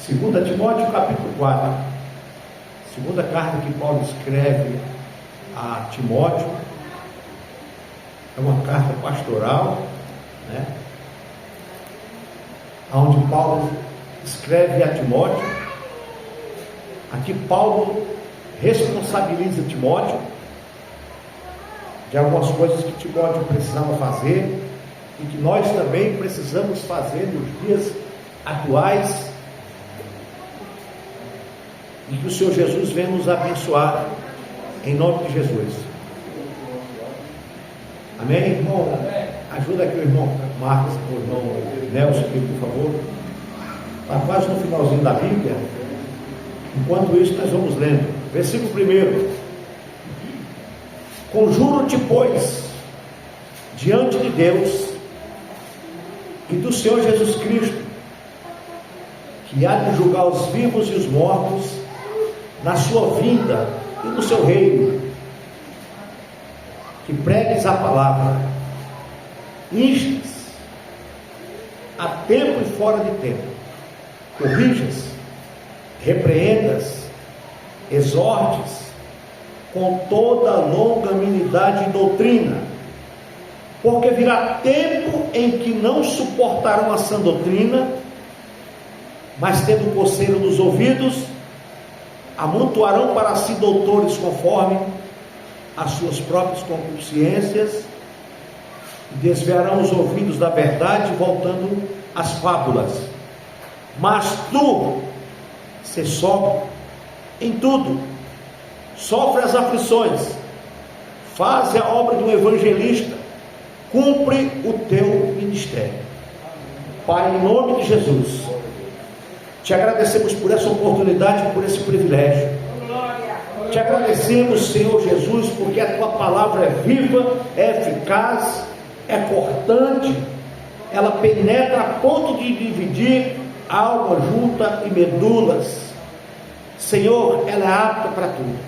2 Timóteo capítulo 4, segunda carta que Paulo escreve a Timóteo, é uma carta pastoral, né? Onde Paulo escreve a Timóteo. Aqui Paulo responsabiliza Timóteo de algumas coisas que Timóteo precisava fazer e que nós também precisamos fazer nos dias atuais, e que o Senhor Jesus vem nos abençoar em nome de Jesus. Amém, irmão? Ajuda aqui o irmão Marcos, o irmão Nelson aqui, por favor. Está quase no finalzinho da Bíblia. Enquanto isso, nós vamos lendo. Versículo 1: Conjuro-te, pois, diante de Deus e do Senhor Jesus Cristo, que há de julgar os vivos e os mortos na sua vinda e no seu reino, que pregues a palavra, instes a tempo e fora de tempo, corrijas, repreendas, exortes com toda longanimidade e doutrina, porque virá tempo em que não suportarão a sã doutrina, mas tendo coceiro nos ouvidos, amontoarão para si doutores conforme as suas próprias concupiscências, e desviarão os ouvidos da verdade, voltando às fábulas. Mas tu, se sóbrio em tudo, sofre as aflições, faz a obra de um evangelista, cumpre o teu ministério. Pai, em nome de Jesus, te agradecemos por essa oportunidade, por esse privilégio. Te agradecemos, Senhor Jesus, porque a tua palavra é viva, é eficaz, é cortante, ela penetra a ponto de dividir alma, junta e medulas. Senhor, ela é apta para tudo.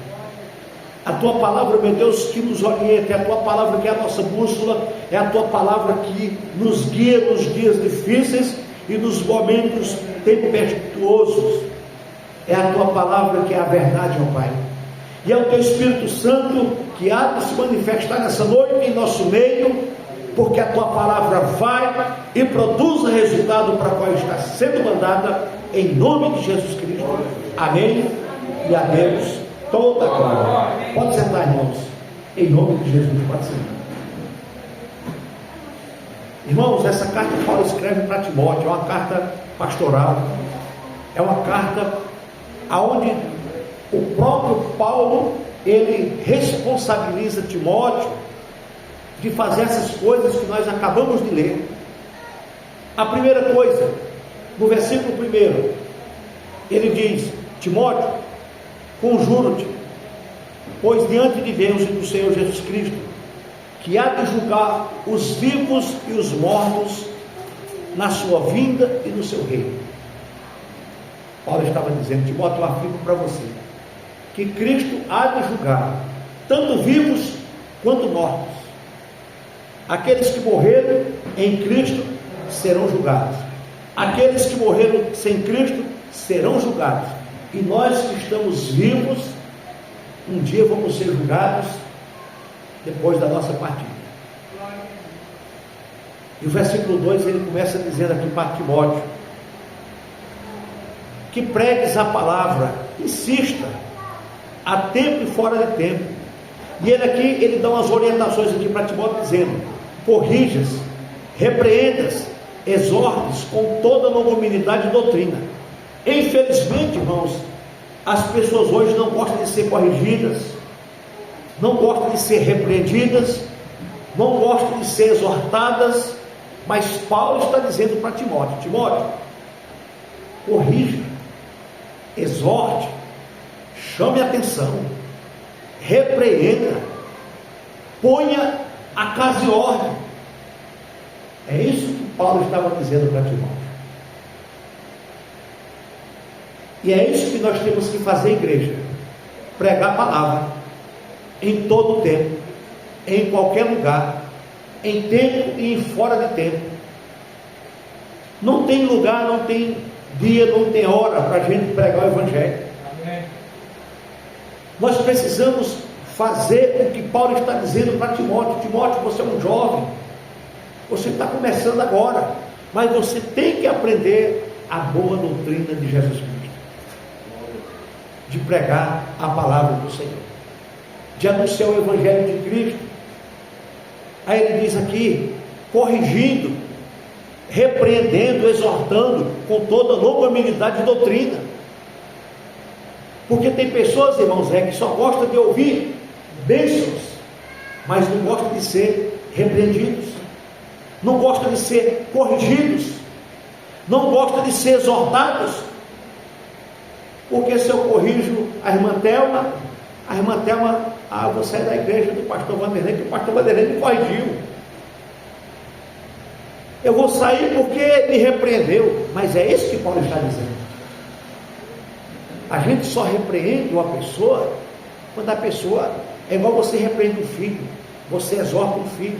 A tua palavra, meu Deus, que nos orienta, é a tua palavra que é a nossa bússola, é a tua palavra que nos guia nos dias difíceis e nos momentos tempestuosos. É a tua palavra que é a verdade, ó Pai. E é o teu Espírito Santo que há de se manifestar nessa noite em nosso meio, porque a tua palavra vai e produz o resultado para o qual está sendo mandada, em nome de Jesus Cristo. Amém. E a Deus toda a glória. Pode sentar, irmãos, em nome de Jesus. Pode sentar. Irmãos, essa carta que Paulo escreve para Timóteo é uma carta pastoral, é uma carta aonde o próprio Paulo, ele responsabiliza Timóteo de fazer essas coisas que nós acabamos de ler. A primeira coisa, no versículo 1, ele diz: Timóteo, conjuro-te, pois diante de Deus e do Senhor Jesus Cristo, que há de julgar os vivos e os mortos na sua vinda e no seu reino. Paulo estava dizendo: Timóteo, eu afirmo para você que Cristo há de julgar tanto vivos quanto mortos. Aqueles que morreram em Cristo serão julgados, aqueles que morreram sem Cristo serão julgados, e nós que estamos vivos, um dia vamos ser julgados depois da nossa partida. E o versículo 2, ele começa dizendo aqui para Timóteo, que pregues a palavra, insista, a tempo e fora de tempo. E ele aqui, ele dá umas orientações aqui para Timóteo, dizendo: corrijas, repreendas, exortes com toda longanimidade e doutrina. Infelizmente, irmãos, as pessoas hoje não gostam de ser corrigidas, não gostam de ser repreendidas, não gostam de ser exortadas, mas Paulo está dizendo para Timóteo: Timóteo, corrija, exorte, chame a atenção, repreenda, ponha a casa em ordem. É isso que Paulo estava dizendo para Timóteo. E é isso que nós temos que fazer, igreja: pregar a palavra em todo o tempo, em qualquer lugar, em tempo e em fora de tempo. Não tem lugar, não tem dia, não tem hora para a gente pregar o Evangelho. Amém. Nós precisamos fazer o que Paulo está dizendo para Timóteo. Timóteo, você é um jovem, você está começando agora, mas você tem que aprender a boa doutrina de Jesus Cristo, de pregar a palavra do Senhor, de anunciar o Evangelho de Cristo. Aí ele diz aqui, corrigindo, repreendendo, exortando com toda longanimidade de doutrina. Porque tem pessoas, irmãos, que só gostam de ouvir bênçãos, mas não gostam de ser repreendidos, não gostam de ser corrigidos, não gostam de ser exortados. Porque se eu corrijo a irmã Thelma, vou sair da igreja do pastor Vanderlei, que o pastor Vanderlei me corrigiu. Eu vou sair porque me repreendeu. Mas é isso que Paulo está dizendo. A gente só repreende uma pessoa quando a pessoa é igual você repreende um filho, você exorta um filho,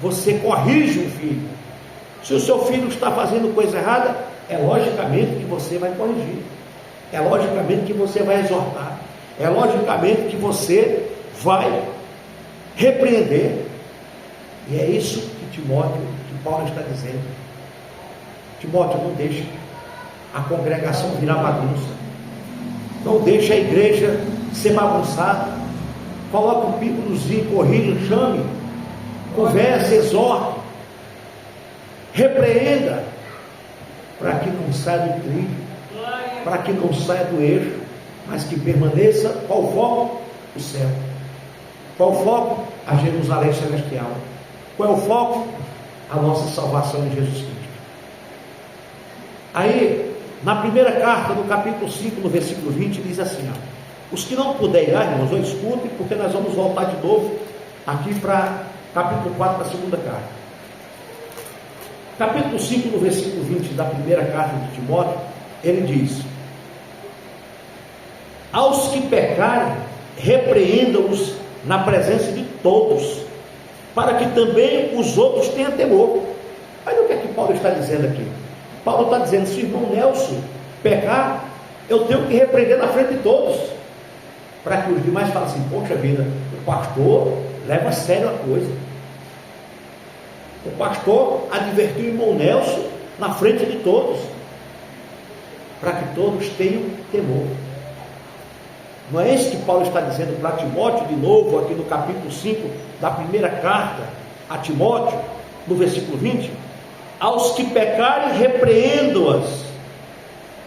você corrige um filho. Se o seu filho está fazendo coisa errada, é logicamente que você vai corrigir, é logicamente que você vai exortar, é logicamente que você vai repreender. E é isso que Paulo está dizendo. Timóteo, não deixe a congregação virar bagunça, não deixe a igreja ser bagunçada. Coloque um pílulozinho, corrija, chame, converse, exorte, repreenda, para que não saia do trilho, para que não saia do eixo, mas que permaneça. Qual o foco? O céu. Qual o foco? A Jerusalém celestial. Qual é o foco? A nossa salvação em Jesus Cristo. Aí, na primeira carta, no capítulo 5, no versículo 20, diz assim, os que não puderem ir lá, irmãos, ou escutem, porque nós vamos voltar de novo aqui para capítulo 4 da segunda carta. Capítulo 5, no versículo 20 da primeira carta de Timóteo, ele diz: aos que pecarem, repreendam-os na presença de todos, para que também os outros tenham temor. Olha o que é que Paulo está dizendo aqui. Paulo está dizendo, se o irmão Nelson pecar, eu tenho que repreender na frente de todos, para que os demais falem assim, poxa vida, o pastor leva a sério a coisa, o pastor advertiu o irmão Nelson na frente de todos, para que todos tenham temor. Não é isso que Paulo está dizendo para Timóteo, de novo, aqui no capítulo 5 da primeira carta a Timóteo, no versículo 20? Aos que pecarem, repreendam-as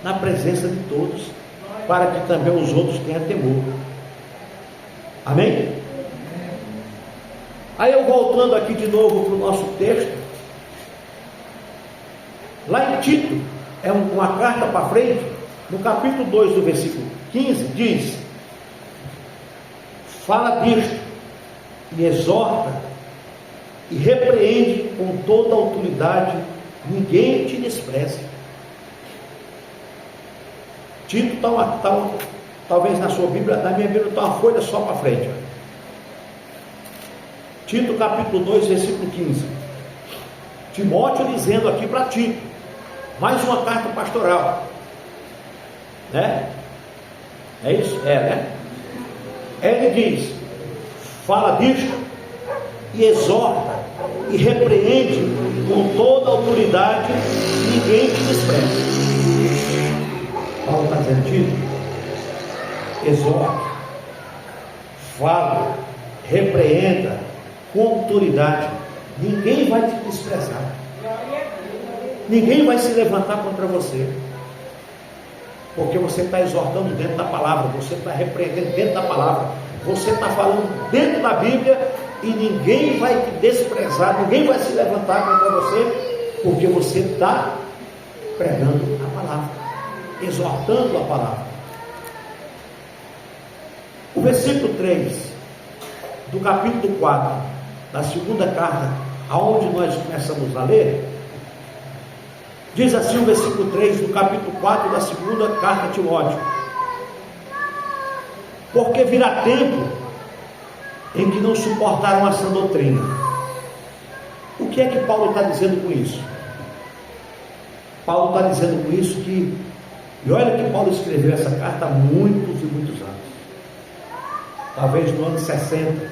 na presença de todos, para que também os outros tenham temor. Amém? Aí eu voltando aqui de novo para o nosso texto, lá em Tito, é uma carta para frente, no capítulo 2 do versículo 15, diz: fala disto, e exorta, e repreende com toda a autoridade, ninguém te despreze. Tito está talvez na sua Bíblia, na minha Bíblia está uma folha só para frente. Tito capítulo 2, versículo 15. Timóteo dizendo aqui para Tito, mais uma carta pastoral, né? É isso? É, né? Ele diz, fala disto, e exorta, e repreende com toda a autoridade, ninguém te despreze. Paulo está dizendo, Tito, exorta, fala, repreenda com autoridade, ninguém vai te desprezar, ninguém vai se levantar contra você, porque você está exortando dentro da palavra, você está repreendendo dentro da palavra, você está falando dentro da Bíblia, e ninguém vai te desprezar, ninguém vai se levantar contra você, porque você está pregando a palavra, exortando a palavra. O versículo 3 do capítulo 4 da segunda carta, aonde nós começamos a ler, diz assim o versículo 3 do capítulo 4 da segunda carta a Timóteo: porque virá tempo em que não suportaram a sã doutrina. O que é que Paulo está dizendo com isso? Paulo está dizendo com isso que, e olha que Paulo escreveu essa carta há muitos e muitos anos, talvez no ano 60,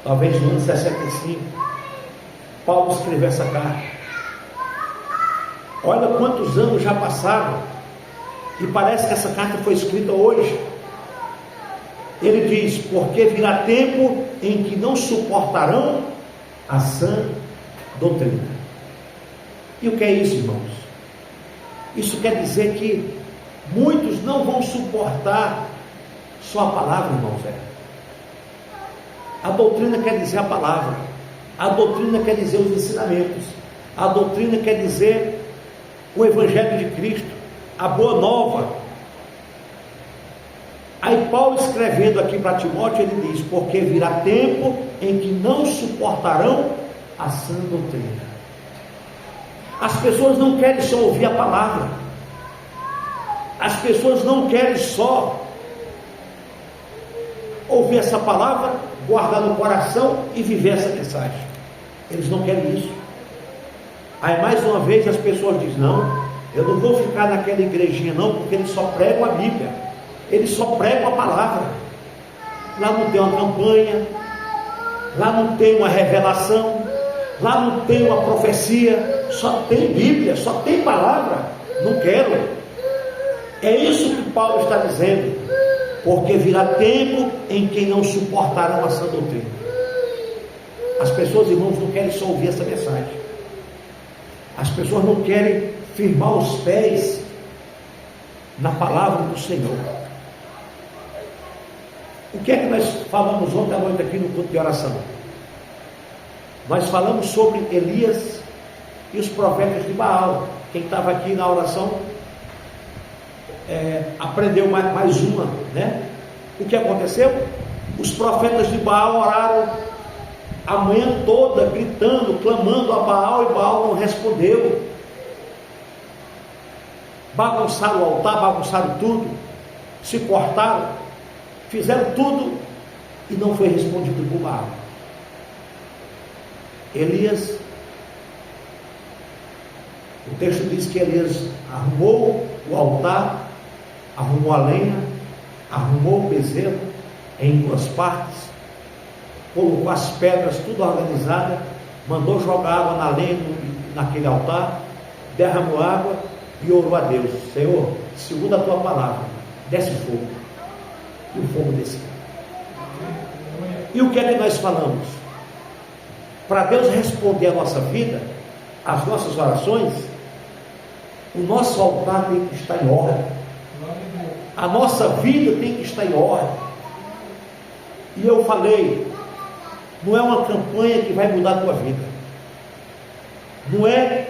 talvez no ano 65, Paulo escreveu essa carta. Olha quantos anos já passaram, e parece que essa carta foi escrita hoje. Ele diz: porque virá tempo em que não suportarão a sã doutrina. E o que é isso, irmãos? Isso quer dizer que muitos não vão suportar só a palavra, irmãos. A doutrina quer dizer a palavra, a doutrina quer dizer os ensinamentos, a doutrina quer dizer o Evangelho de Cristo, a boa nova. Aí Paulo, escrevendo aqui para Timóteo, ele diz: porque virá tempo em que não suportarão a sã doutrina. As pessoas não querem só ouvir a palavra, as pessoas não querem só ouvir essa palavra, guardar no coração e viver essa mensagem. Eles não querem isso. Aí mais uma vez as pessoas dizem: não, eu não vou ficar naquela igrejinha não, porque eles só pregam a Bíblia, eles só pregam a palavra. Lá não tem uma campanha, lá não tem uma revelação, lá não tem uma profecia, só tem Bíblia, só tem palavra. Não quero. É isso que Paulo está dizendo: porque virá tempo em que não suportarão a sã doutrina. As pessoas, irmãos, não querem só ouvir essa mensagem, as pessoas não querem firmar os pés na palavra do Senhor. O que é que nós falamos ontem à noite aqui no culto de oração? Nós falamos sobre Elias e os profetas de Baal. Quem estava aqui na oração aprendeu mais uma, né? O que aconteceu? Os profetas de Baal oraram a manhã toda, gritando, clamando a Baal, e Baal não respondeu. Bagunçaram o altar, bagunçaram tudo, se cortaram, fizeram tudo e não foi respondido por Baal. Elias, o texto diz que Elias arrumou o altar, arrumou a lenha, arrumou o bezerro em duas partes, colocou as pedras tudo organizada, mandou jogar água na lenha, naquele altar, derramou água e orou a Deus: Senhor, segundo a tua palavra, desce fogo. E o fogo desceu. E o que é que nós falamos? Para Deus responder a nossa vida, as nossas orações, o nosso altar tem que estar em ordem, a nossa vida tem que estar em ordem. E eu falei: não é uma campanha que vai mudar a tua vida, não é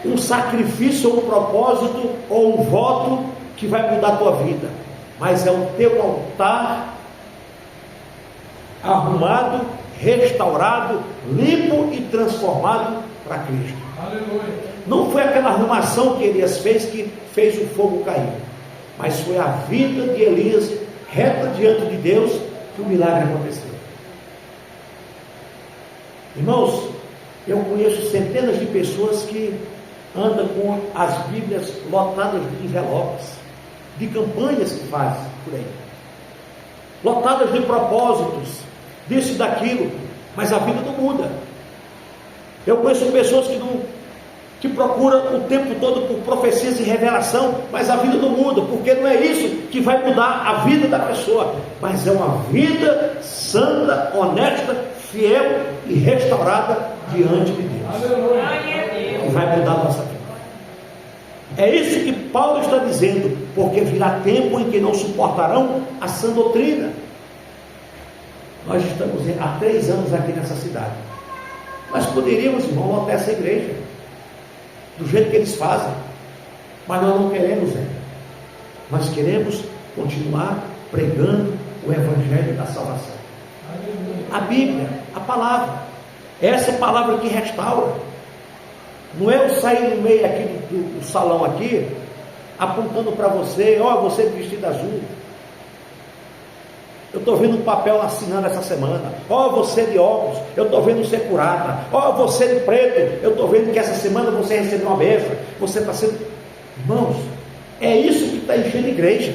um sacrifício ou um propósito ou um voto que vai mudar a tua vida, mas é o teu altar arrumado, restaurado, limpo e transformado para Cristo. Aleluia. Não foi aquela arrumação que Elias fez que fez o fogo cair, mas foi a vida de Elias reta diante de Deus que o milagre aconteceu. Irmãos, eu conheço centenas de pessoas que andam com as Bíblias lotadas de envelopes, de campanhas que fazem por aí, lotadas de propósitos, disso e daquilo, mas a vida não muda. Eu conheço pessoas que procuram o tempo todo por profecias e revelação, mas a vida não muda, porque não é isso que vai mudar a vida da pessoa, mas é uma vida santa, honesta, fiel e restaurada diante de Deus, que vai mudar a nossa vida. É isso que Paulo está dizendo: porque virá tempo em que não suportarão a sã doutrina. Nós estamos há 3 anos aqui nessa cidade. Nós poderíamos, irmão, lotar essa igreja do jeito que eles fazem, mas nós não queremos, nós queremos continuar pregando o Evangelho da salvação, a Bíblia, a palavra, essa palavra que restaura. Não é eu sair no meio aqui do salão aqui, apontando para você: ó, você vestido azul. Eu estou vendo um papel assinando essa semana. Ó, você de óculos, eu estou vendo você curada. Ó, você de preto, eu estou vendo que essa semana você recebeu uma bênção. Você está sendo... Irmãos, é isso que está enchendo a igreja.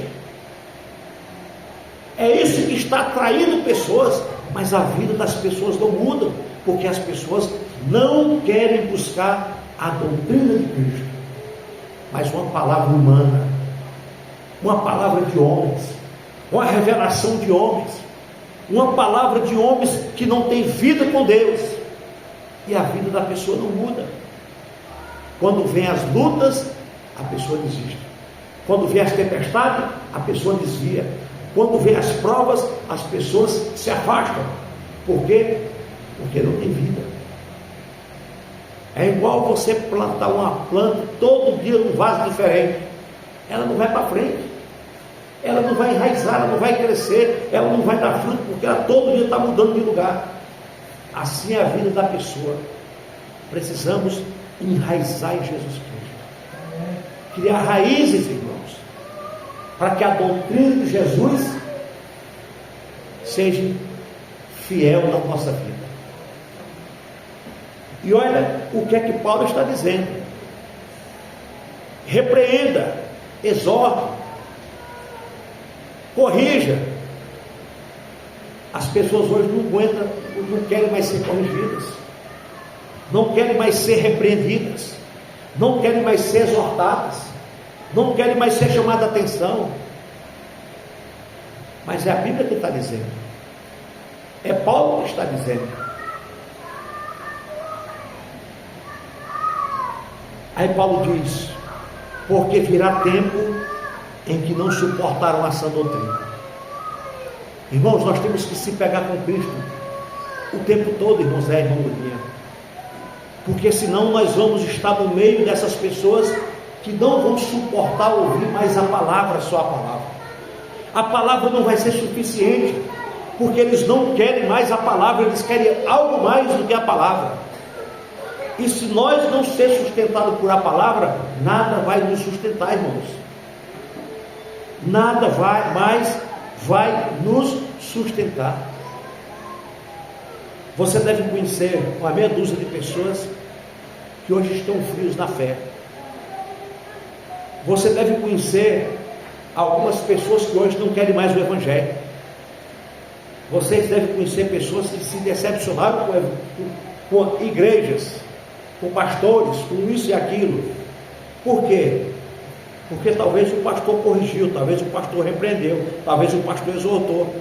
É isso que está atraindo pessoas. Mas a vida das pessoas não muda, porque as pessoas não querem buscar a doutrina de Cristo, mas uma palavra humana, uma palavra de homens, uma revelação de homens, uma palavra de homens que não tem vida com Deus, e a vida da pessoa não muda. Quando vem as lutas, a pessoa desiste. Quando vem as tempestades, a pessoa desvia. Quando vem as provas, as pessoas se afastam. Por quê? Porque não tem vida. É igual você plantar uma planta todo dia num vaso diferente. Ela não vai para frente. Ela não vai enraizar, ela não vai crescer, ela não vai dar fruto, porque ela todo dia está mudando de lugar. Assim é a vida da pessoa. Precisamos enraizar em Jesus Cristo. Criar raízes, irmãos, para que a doutrina de Jesus seja fiel na nossa vida. E olha o que é que Paulo está dizendo: repreenda, exorte, corrija. As pessoas hoje não aguentam, não querem mais ser corrigidas, não querem mais ser repreendidas, não querem mais ser exortadas, não querem mais ser chamadas a atenção. Mas é a Bíblia que está dizendo, é Paulo que está dizendo. Aí Paulo diz: porque virá tempo em que não suportaram a sã doutrina. Irmãos, nós temos que se pegar com Cristo o tempo todo, irmãos, irmão Lurinha, porque senão nós vamos estar no meio dessas pessoas que não vão suportar ouvir mais a palavra, só a palavra. A palavra não vai ser suficiente, porque eles não querem mais a palavra, eles querem algo mais do que a palavra. E se nós não ser sustentados por a palavra, nada vai nos sustentar, irmãos. Nada vai nos sustentar. Você deve conhecer uma meia dúzia de pessoas que hoje estão frios na fé. Você deve conhecer algumas pessoas que hoje não querem mais o Evangelho. Vocês devem conhecer pessoas que se decepcionaram com igrejas, com pastores, com isso e aquilo. Por quê? Porque talvez o pastor corrigiu, talvez o pastor repreendeu, talvez o pastor exortou,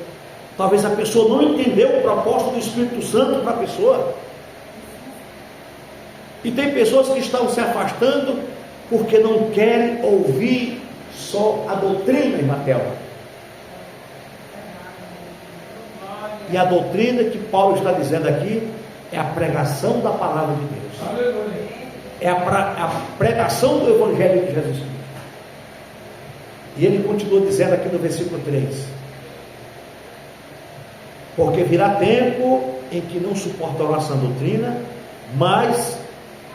talvez a pessoa não entendeu o propósito do Espírito Santo para a pessoa. E tem pessoas que estão se afastando porque não querem ouvir só a doutrina, irmã Thelma. E a doutrina que Paulo está dizendo aqui é a pregação da palavra de Deus. É a pregação do Evangelho de Jesus Cristo. E ele continua dizendo aqui no versículo 3: porque virá tempo em que não suportarão a sã doutrina, mas,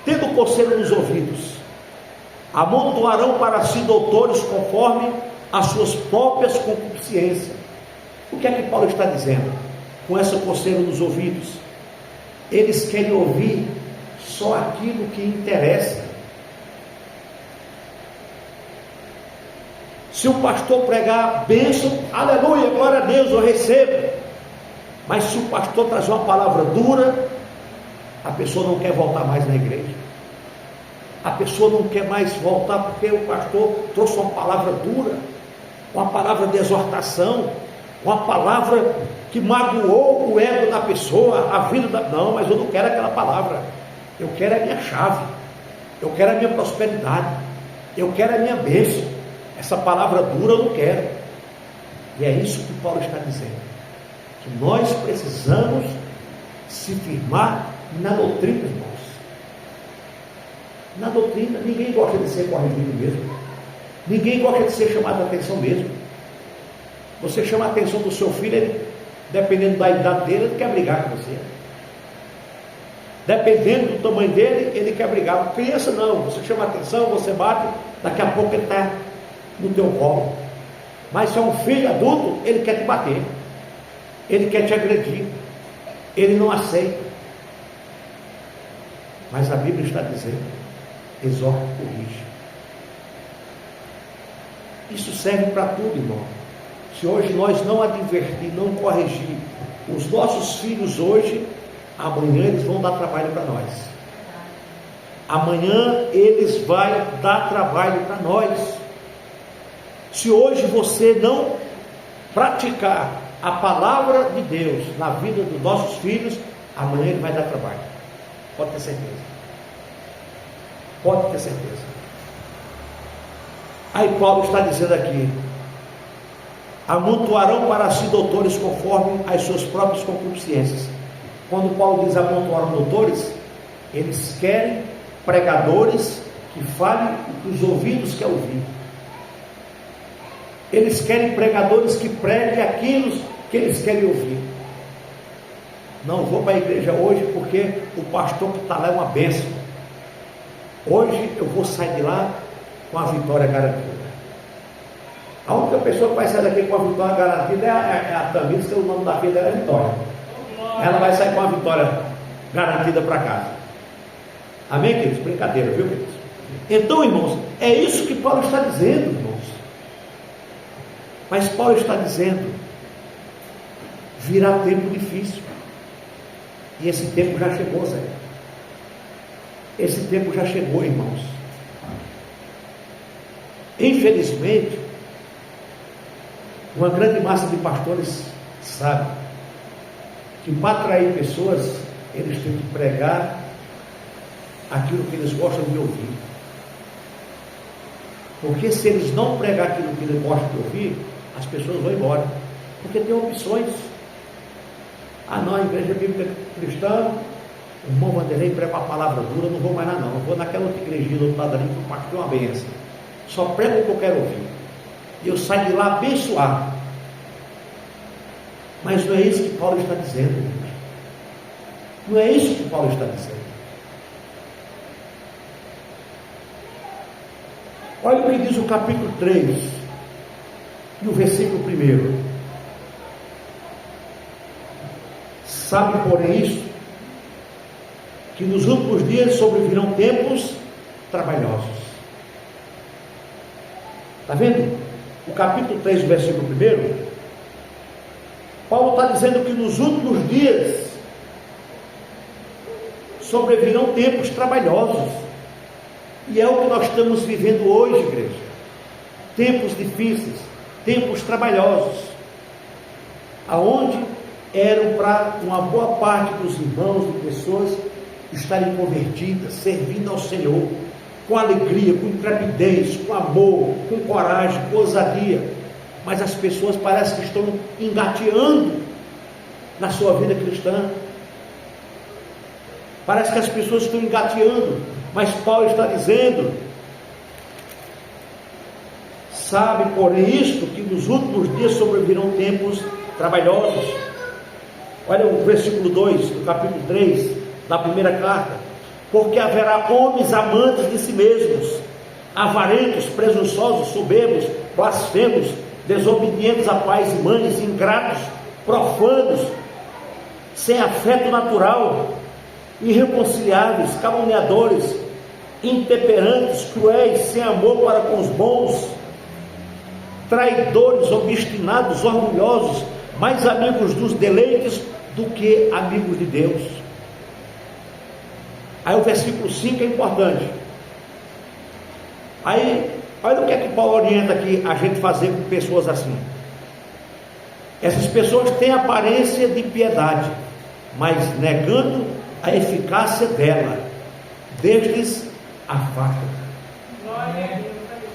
tendo conselho nos ouvidos, amontoarão para si doutores conforme as suas próprias concupiscências. O que é que Paulo está dizendo com esse conselho nos ouvidos? Eles querem ouvir só aquilo que interessa. Se o pastor pregar bênção, aleluia, glória a Deus, eu recebo. Mas se o pastor trazer uma palavra dura, a pessoa não quer voltar mais na igreja. A pessoa não quer mais voltar porque o pastor trouxe uma palavra dura, uma palavra de exortação, uma palavra que magoou o ego da pessoa, a vida da... Não, mas eu não quero aquela palavra. Eu quero a minha chave, eu quero a minha prosperidade, eu quero a minha bênção. Essa palavra dura eu não quero. E é isso que Paulo está dizendo, que nós precisamos se firmar na doutrina, irmãos. Na doutrina. Ninguém gosta de ser corrigido mesmo, ninguém gosta de ser chamado a atenção mesmo. Você chama a atenção do seu filho, ele, dependendo da idade dele, ele quer brigar com você. Dependendo do tamanho dele, ele quer brigar. Criança não, você chama a atenção, você bate, daqui a pouco ele está no teu colo. Mas se é um filho adulto, ele quer te bater. ele quer te agredir, ele não aceita. Mas a Bíblia está dizendo: exorta e corrige. Isso serve para tudo, irmão. Se hoje nós não advertir, não corrigir os nossos filhos hoje, amanhã eles vão dar trabalho para nós. Amanhã eles vão dar trabalho para nós. Se hoje você não praticar a palavra de Deus na vida dos nossos filhos, amanhã ele vai dar trabalho. Pode ter certeza. Pode ter certeza. Aí Paulo está dizendo aqui: amontoarão para si doutores conforme as suas próprias concupiscências. Quando Paulo diz amontoarão doutores, eles querem pregadores que falem o que os ouvidos querem ouvir. Eles querem pregadores que preguem aquilo que eles querem ouvir. Não vou para a igreja hoje porque o pastor que está lá é uma bênção. Hoje eu vou sair de lá com a vitória garantida. A única pessoa que vai sair daqui com a vitória garantida é a Tamires, que o nome da filha dela é Vitória. Ela vai sair com a vitória garantida para casa. Amém, queridos? Brincadeira, viu, queridos? Então, irmãos, é isso que Paulo está dizendo, irmãos. Mas Paulo está dizendo: virá tempo difícil. E esse tempo já chegou, Zé. Esse tempo já chegou, irmãos. Infelizmente, uma grande massa de pastores sabe que para atrair pessoas, eles têm que pregar aquilo que eles gostam de ouvir. Porque se eles não pregar aquilo que eles gostam de ouvir, as pessoas vão embora. Porque tem opções. Ah não, a igreja bíblica cristã, o irmão Vanderlei prega uma palavra dura, não vou mais lá não. Eu vou naquela outra igrejinha do outro lado ali, que o pastor é uma benção. Só prega o que eu quero ouvir. E eu saio de lá abençoado. Mas não é isso que Paulo está dizendo, irmãos. Não é isso que Paulo está dizendo. Olha o que diz o capítulo 3, no versículo 1. Sabe, porém, isto, que nos últimos dias sobrevirão tempos trabalhosos. Está vendo? O capítulo 3, versículo 1, Paulo está dizendo que nos últimos dias sobrevirão tempos trabalhosos. E é o que nós estamos vivendo hoje, igreja. Tempos difíceis, tempos trabalhosos, aonde eram para uma boa parte dos irmãos e pessoas estarem convertidas, servindo ao Senhor, com alegria, com intrepidez, com amor, com coragem, com ousadia. Mas as pessoas parecem que estão engateando na sua vida cristã. Parece que as pessoas estão engateando. Mas Paulo está dizendo: sabe, porém, isto, que nos últimos dias sobrevirão tempos trabalhosos. Olha o versículo 2 do capítulo 3 da primeira carta: porque haverá homens amantes de si mesmos, avarentos, presunçosos, soberbos, blasfemos, desobedientes a pais e mães, ingratos, profanos, sem afeto natural, irreconciliáveis, caluniadores, intemperantes, cruéis, sem amor para com os bons, traidores, obstinados, orgulhosos, mais amigos dos deleites do que amigos de Deus. Aí o versículo 5 é importante. Aí, olha o que é que Paulo orienta aqui a gente fazer com pessoas assim. Essas pessoas têm aparência de piedade, mas negando a eficácia dela, destes afasta.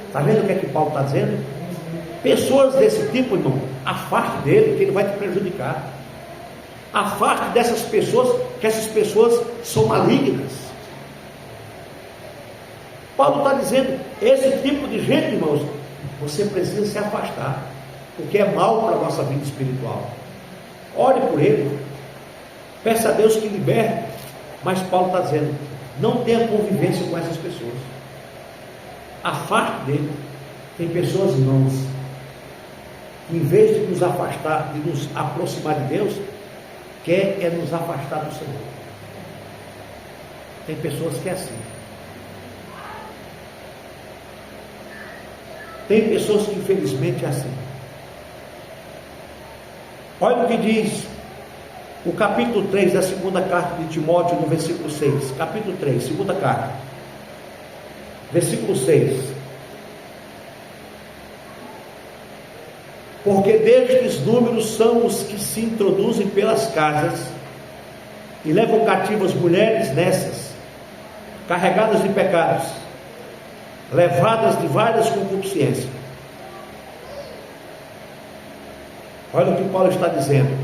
Está vendo o que é que Paulo está dizendo? Pessoas desse tipo, irmão, afaste dele, que ele vai te prejudicar. Afaste dessas pessoas, que essas pessoas são malignas. Paulo está dizendo: esse tipo de gente, irmãos, você precisa se afastar, porque é mal para a nossa vida espiritual. Ore por ele, peça a Deus que liberte. Mas Paulo está dizendo: não tenha convivência com essas pessoas, afaste dele. Tem pessoas, irmãos, em vez de nos afastar, de nos aproximar de Deus, quer é nos afastar do Senhor. Tem pessoas que é assim. Tem pessoas que infelizmente é assim. Olha o que diz o capítulo 3 da segunda carta de Timóteo, no versículo 6. Capítulo 3, segunda carta, versículo 6. Porque destes números são os que se introduzem pelas casas e levam cativas mulheres nessas, carregadas de pecados, levadas de várias concupiscências. Olha o que Paulo está dizendo.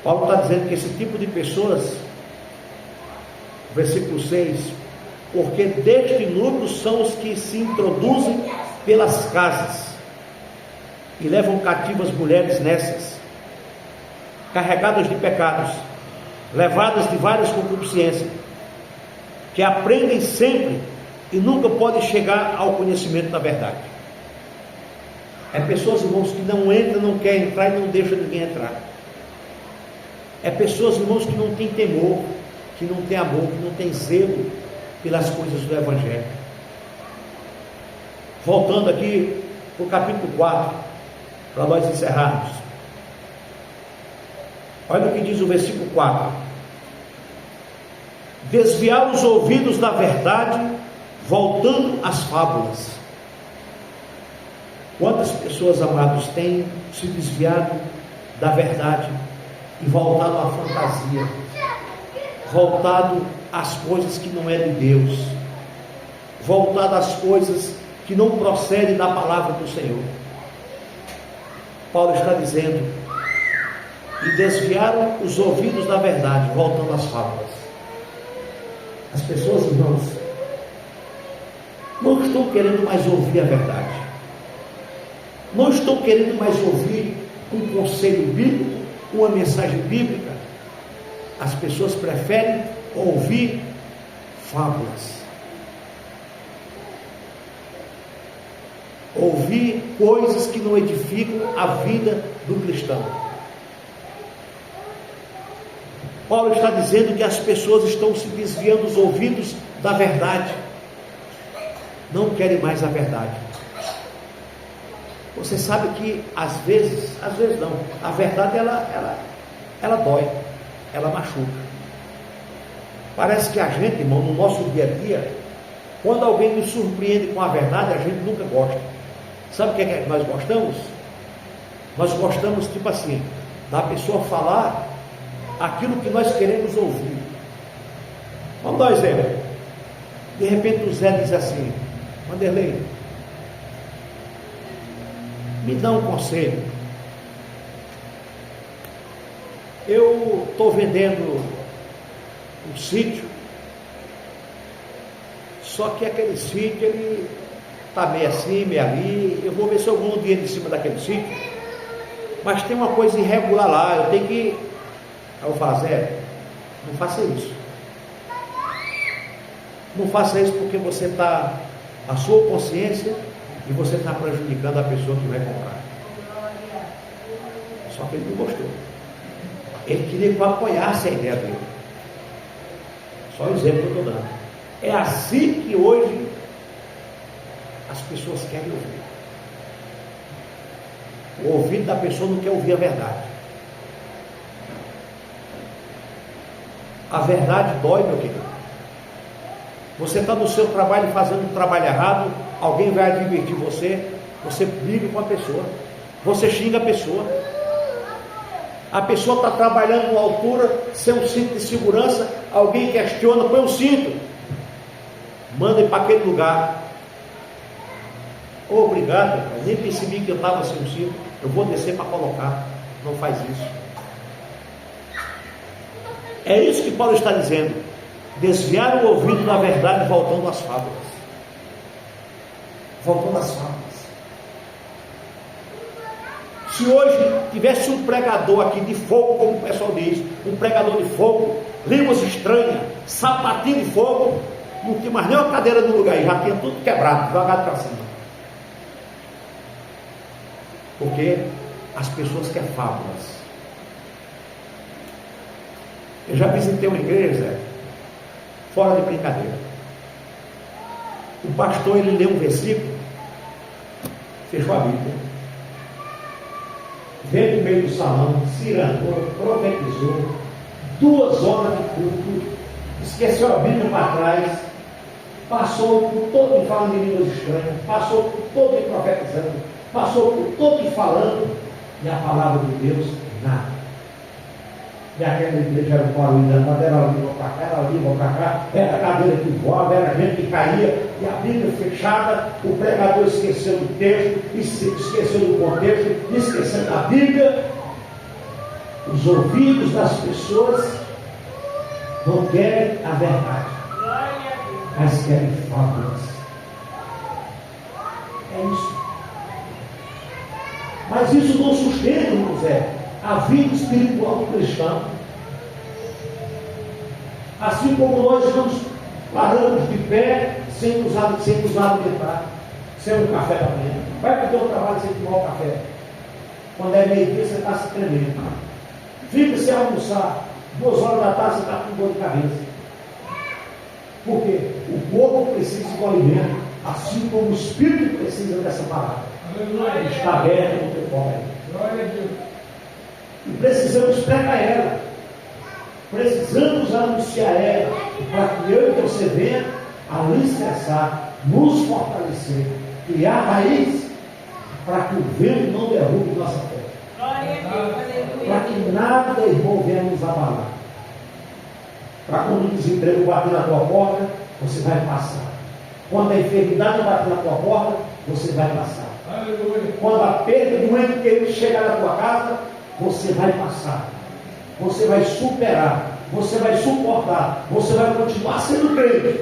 Paulo está dizendo que esse tipo de pessoas, versículo 6, porque deste número são os que se introduzem pelas casas e levam cativas mulheres nessas, carregadas de pecados, levadas de várias concupiscências, que aprendem sempre e nunca podem chegar ao conhecimento da verdade. É pessoas, irmãos, que não entram, não querem entrar e não deixam ninguém entrar. É pessoas, irmãos, que não têm temor, que não têm amor, que não têm zelo pelas coisas do Evangelho. Voltando aqui para o capítulo 4, para nós encerrarmos. Olha o que diz o versículo 4: desviar os ouvidos da verdade, voltando às fábulas. Quantas pessoas, amados, têm se desviado da verdade e voltado à fantasia, voltado às coisas que não é de Deus, voltado às coisas que não procedem da palavra do Senhor? Paulo está dizendo: e desviaram os ouvidos da verdade, voltando às fábulas. As pessoas, irmãos, não estão querendo mais ouvir a verdade, não estão querendo mais ouvir um conselho bíblico, uma mensagem bíblica. As pessoas preferem ouvir fábulas, ouvir coisas que não edificam a vida do cristão. Paulo está dizendo que as pessoas estão se desviando os ouvidos da verdade, não querem mais a verdade. Você sabe que às vezes não, a verdade ela dói, ela machuca. Parece que a gente, irmão, no nosso dia a dia, quando alguém nos surpreende com a verdade, a gente nunca gosta. Sabe o que é que nós gostamos? Nós gostamos, tipo assim, da pessoa falar aquilo que nós queremos ouvir. Vamos dar um exemplo. De repente o Zé diz assim: Vanderlei, me dá um conselho. Eu estou vendendo um sítio, só que aquele sítio ele está meio assim, meio ali. Eu vou ver se eu ganho dinheiro em cima daquele sítio, mas tem uma coisa irregular lá, eu tenho que... Aí eu falo: Zé, não faça isso. Não faça isso, porque você está, a sua consciência, e você está prejudicando a pessoa que vai comprar. Só que ele não gostou. Ele queria que eu apoiasse a ideia dele. Só o exemplo que eu estou dando. É assim que hoje as pessoas querem ouvir. O ouvido da pessoa não quer ouvir a verdade. A verdade dói, meu querido. Você está no seu trabalho fazendo um trabalho errado, alguém vai advertir você, você briga com a pessoa, você xinga a pessoa está trabalhando numa altura, sem um cinto de segurança, alguém questiona: põe um cinto, manda ir para aquele lugar. Obrigado, mas nem percebi que eu estava sem um cinto, eu vou descer para colocar. Não faz isso. É isso que Paulo está dizendo: desviar o ouvido da verdade, voltando às fábulas. Voltando às fábulas. Se hoje tivesse um pregador aqui de fogo, como o pessoal diz, um pregador de fogo, línguas estranhas, sapatinho de fogo, não tinha mais nem uma cadeira no lugar, já tinha tudo quebrado, jogado para cima. Porque as pessoas querem fábulas. Eu já visitei uma igreja, fora de brincadeira. O pastor, ele leu um versículo, fechou a Bíblia, veio no meio do salão, cirandou, profetizou, 2 horas de culto, esqueceu a Bíblia para trás, passou por todo falando em línguas estranhas, passou por todo profetizando, passou por todo falando, e a palavra de Deus, nada. E aquela igreja era um barulho, mas era ali, vou para cá, era ali, vou para cá, era cadeira que voava, era gente que caía, e a Bíblia fechada, o pregador esqueceu do texto, esqueceu do contexto, esqueceu da Bíblia. Os ouvidos das pessoas não querem a verdade, mas querem fábulas. É isso. Mas isso não sustenta, José, a vida espiritual do cristão. Assim como nós estamos paramos de pé sem nos alimentar, sem um café da manhã. Vai para o teu trabalho sem tomar o café. Quando é meio-dia, você está se tremendo. Fica sem almoçar. 2 horas da tarde, você está com dor de cabeça. Por quê? O corpo precisa do alimento, assim como o espírito precisa dessa palavra. Está aberto no teu corpo. E precisamos pregar ela, precisamos anunciar ela, para que eu e você venha alicerçar, nos fortalecer, criar raiz, para que o vento não derrube nossa fé, para que nada, irmão, venha nos abalar, para quando o desemprego bater na tua porta, você vai passar, quando a enfermidade bater na tua porta, você vai passar, quando a perda do ente querido chegar na tua casa, você vai passar, você vai superar, você vai suportar, você vai continuar sendo crente.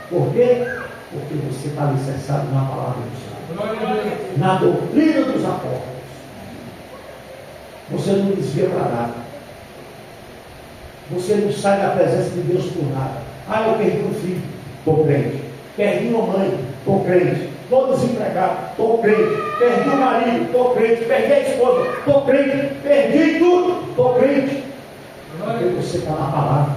Por quê? Porque você está alicerçado na palavra do Senhor, na doutrina dos apóstolos. Você não desvia para nada, você não sai da presença de Deus por nada. Ah, eu perdi um filho, estou crente. Perdi uma mãe, estou crente. Estou desempregado, estou crente. Perdi o marido, estou crente. Perdi a esposa, estou crente. Perdi tudo, estou crente. Porque você está na palavra,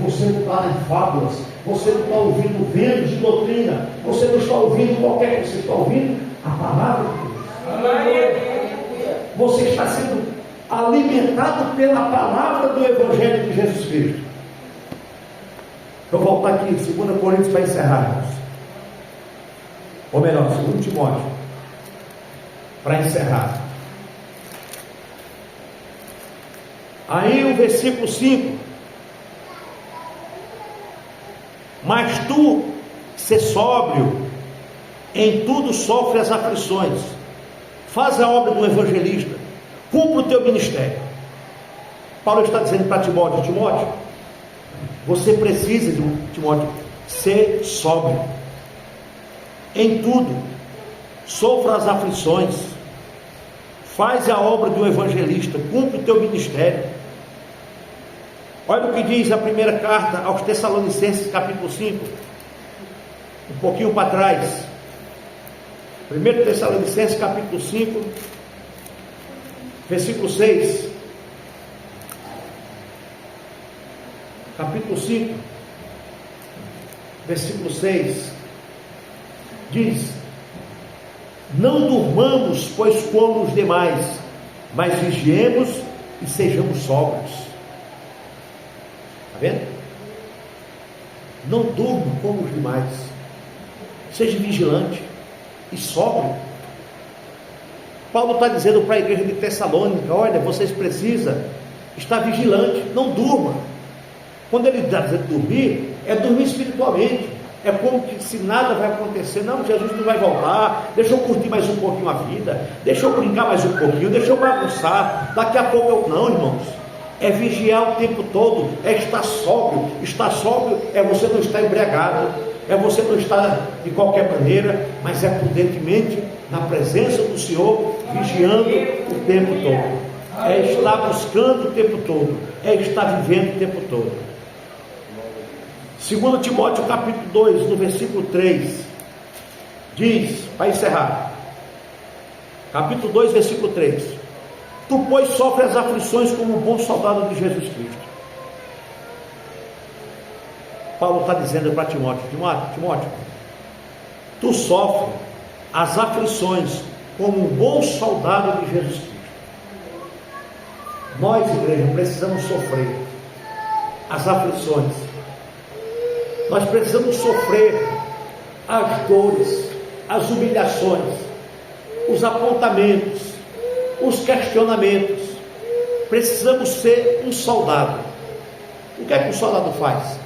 você não está em fábulas, você não está ouvindo ventos de doutrina, você não está ouvindo qualquer coisa, você está ouvindo a palavra de Deus. Você está sendo alimentado pela palavra do Evangelho de Jesus Cristo. Eu vou voltar aqui, 2 Coríntios, para encerrar, irmãos. Ou melhor, 2 Timóteo, para encerrar. Aí o versículo 5: mas tu, se sóbrio, em tudo sofre as aflições, faz a obra do evangelista, cumpre o teu ministério. Paulo está dizendo para Timóteo: Timóteo, você precisa, Timóteo, ser sóbrio em tudo, sofra as aflições, faz a obra do evangelista, cumpre o teu ministério. Olha o que diz a primeira carta aos Tessalonicenses, capítulo 5, um pouquinho para trás. 1 Tessalonicenses, capítulo 5, versículo 6. Capítulo 5, versículo 6. Diz: não durmamos, pois como os demais, mas vigiemos e sejamos sóbrios. Está vendo? Não durma como os demais, seja vigilante e sóbrio. Paulo está dizendo para a igreja de Tessalônica: olha, vocês precisam estar vigilante, não durma. Quando ele está dizendo dormir, é dormir espiritualmente. É como que se nada vai acontecer. Não, Jesus não vai voltar. Deixa eu curtir mais um pouquinho a vida. Deixa eu brincar mais um pouquinho. Deixa eu bagunçar. Daqui a pouco eu... Não, irmãos. É vigiar o tempo todo. É estar sóbrio. Estar sóbrio é você não estar embriagado. É você não estar de qualquer maneira, mas é prudentemente na presença do Senhor, vigiando o tempo todo. É estar buscando o tempo todo. É estar vivendo o tempo todo. 2 Timóteo capítulo 2, no versículo 3, diz, para encerrar, capítulo 2, versículo 3. Tu, pois, sofres as aflições como um bom soldado de Jesus Cristo. Paulo está dizendo para Timóteo: Timóteo, tu sofres as aflições como um bom soldado de Jesus Cristo. Nós, igreja, precisamos sofrer as aflições. Nós precisamos sofrer as dores, as humilhações, os apontamentos, os questionamentos. Precisamos ser um soldado. O que é que o soldado faz?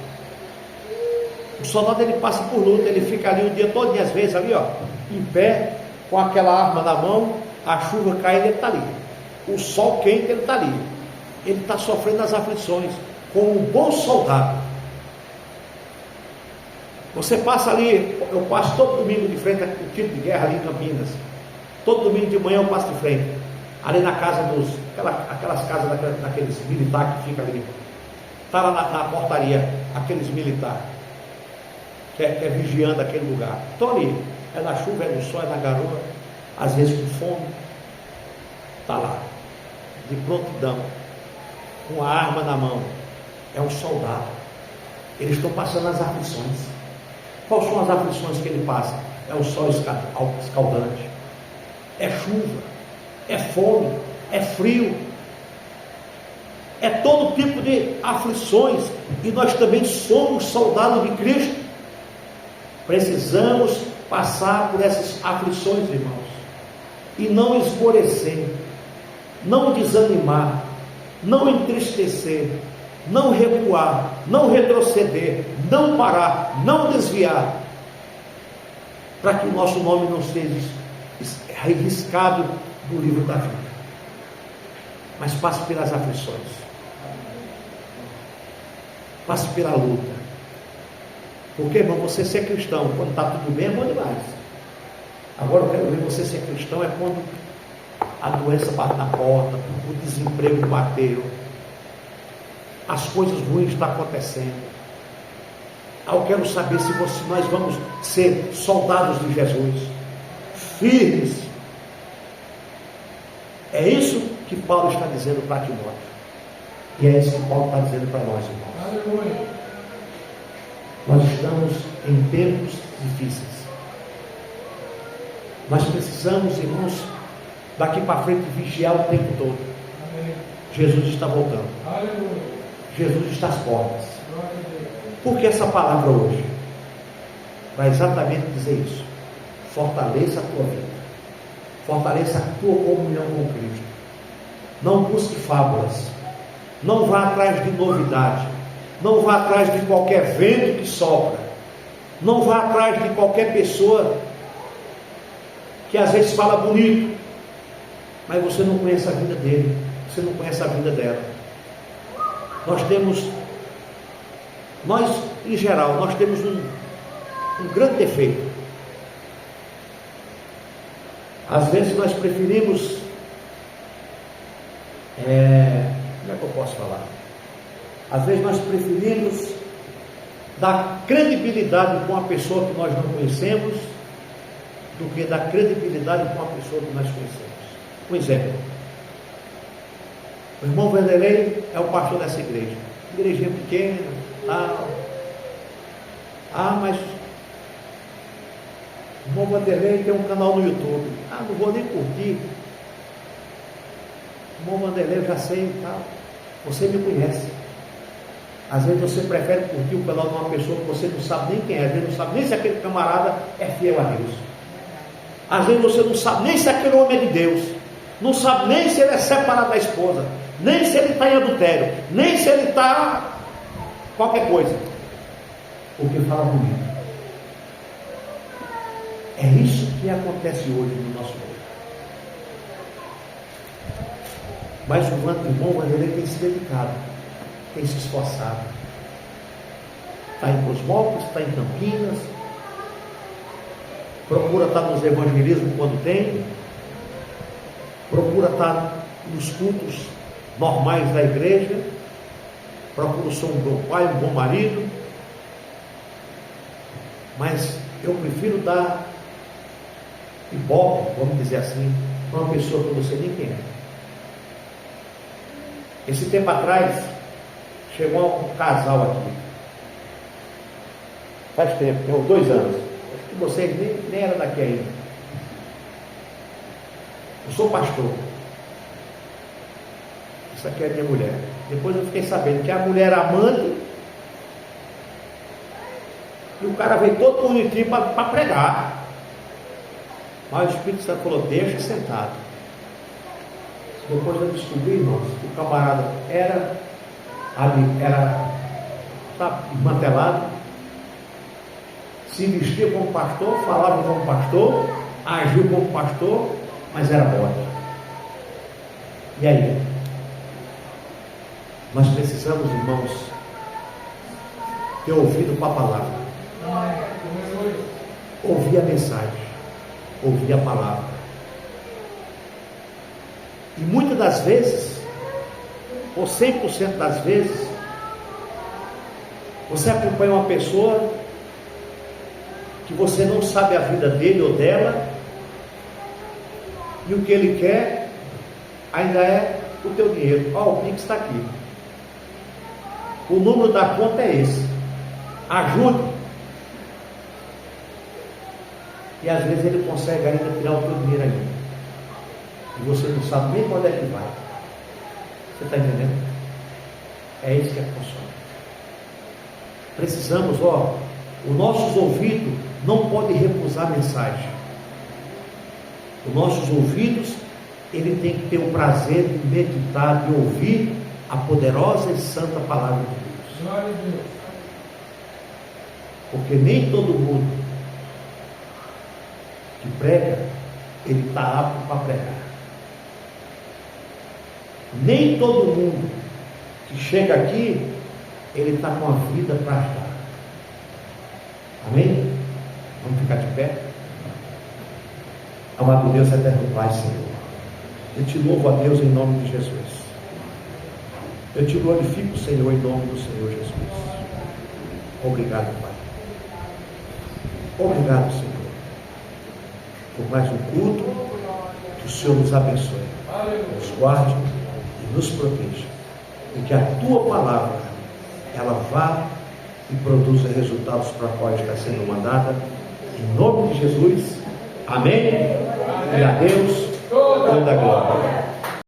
O soldado, ele passa por luta, ele fica ali o dia todo, às vezes ali, ó, em pé, com aquela arma na mão, a chuva cai, ele está ali. O sol quente, ele está ali. Ele está sofrendo as aflições, como um bom soldado. Você passa ali, eu passo todo domingo de frente ao tiro de guerra ali em Campinas. Todo domingo de manhã eu passo de frente. Ali na casa aquelas casas daqueles militares que ficam ali. Está lá na portaria, aqueles militares, que é vigiando aquele lugar. Estão ali, é na chuva, é no sol, é na garoa, às vezes com fome. Está lá, de prontidão, com a arma na mão. É um soldado. Eles estão passando as aflições. Quais são as aflições que ele passa? É o sol escaldante, é chuva, é fome, é frio, é todo tipo de aflições. E nós também somos soldados de Cristo. Precisamos passar por essas aflições, irmãos, e não esmorecer, não desanimar, não entristecer, não recuar, não retroceder, não parar, não desviar, para que o nosso nome não seja riscado do livro da vida. Mas passe pelas aflições, passe pela luta, porque, irmão, você ser cristão quando está tudo bem é bom demais. Agora eu quero ver você ser cristão é quando a doença bate na porta, o desemprego bateu, as coisas ruins estão acontecendo. Eu quero saber se nós vamos ser soldados de Jesus, firmes. É isso que Paulo está dizendo para Timóteo, e é isso que Paulo está dizendo para nós, irmãos. Nós estamos em tempos difíceis. Nós precisamos, irmãos, daqui para frente vigiar o tempo todo. Jesus está voltando. Jesus está às portas. Por que essa palavra hoje? Vai exatamente dizer isso. Fortaleça a tua vida, fortaleça a tua comunhão com Cristo. Não busque fábulas, não vá atrás de novidade, não vá atrás de qualquer vento que sopra, não vá atrás de qualquer pessoa que às vezes fala bonito, mas você não conhece a vida dele, você não conhece a vida dela. Nós em geral, nós temos um grande defeito. Às vezes nós preferimos, como é que eu posso falar? Às vezes nós preferimos dar credibilidade com uma pessoa que nós não conhecemos, do que dar credibilidade com uma pessoa que nós conhecemos. Um exemplo: o irmão Vanderlei é o pastor dessa igreja, igrejinha pequena, tal. Mas o irmão Vanderlei tem um canal no YouTube. Não vou nem curtir. O irmão Vanderlei eu já sei e tal. Você me conhece. Às vezes você prefere curtir o canal de uma pessoa que você não sabe nem quem é, às vezes não sabe nem se aquele camarada é fiel a Deus. Às vezes você não sabe nem se aquele homem é de Deus, não sabe nem se ele é separado da esposa, nem se ele está em adultério, nem se ele está qualquer coisa, porque fala bonito. É isso que acontece hoje no nosso mundo. Mas o irmão Vanderlei tem se dedicado, tem se esforçado. Está em Cosmópolis, está em Campinas, procura estar nos evangelismos quando tem, procura estar nos cultos normais da igreja, procura ser um bom pai, um bom marido, mas eu prefiro dar ibope, vamos dizer assim, uma pessoa que você nem conhece. Esse tempo atrás, chegou um casal aqui. Faz tempo, tem uns 2 anos. Acho que vocês nem eram daqui ainda. Eu sou pastor. Essa aqui é a minha mulher. Depois eu fiquei sabendo que a mulher era amante. E o cara veio todo bonitinho para pregar. Mas o Espírito Santo falou, deixa sentado. Depois eu descobri, irmãos, que o camarada era desmantelado, se vestia como pastor, falava como pastor, agiu como pastor, mas era bode. E aí? Nós precisamos, irmãos, ter ouvido com a palavra, ouvir a mensagem, ouvir a palavra. E muitas das vezes, ou 100% das vezes, você acompanha uma pessoa que você não sabe a vida dele ou dela, e o que ele quer ainda é o teu dinheiro. Ó, o Pix está aqui. O número da conta é esse. Ajude. E às vezes ele consegue ainda tirar o teu dinheiro ainda. E você não sabe nem quando é que vai. Você está entendendo? É isso que é funciona. Precisamos, os nossos ouvidos não podem recusar a mensagem. Os nossos ouvidos, ele tem que ter o prazer de meditar, de ouvir a poderosa e santa palavra de Deus. Glória a Deus. Porque nem todo mundo que prega, ele está apto para pregar. Nem todo mundo que chega aqui, ele está com a vida para ajudar. Amém? Vamos ficar de pé? Amado Deus, eterno Pai, Senhor, eu te louvo a Deus em nome de Jesus. Eu te glorifico, Senhor, em nome do Senhor Jesus. Obrigado, Pai. Obrigado, Senhor, por mais um culto. Que o Senhor nos abençoe, nos guarde e nos proteja, e que a tua palavra ela vá e produza resultados para a qual está sendo mandada, em nome de Jesus. Amém? E a Deus toda a glória.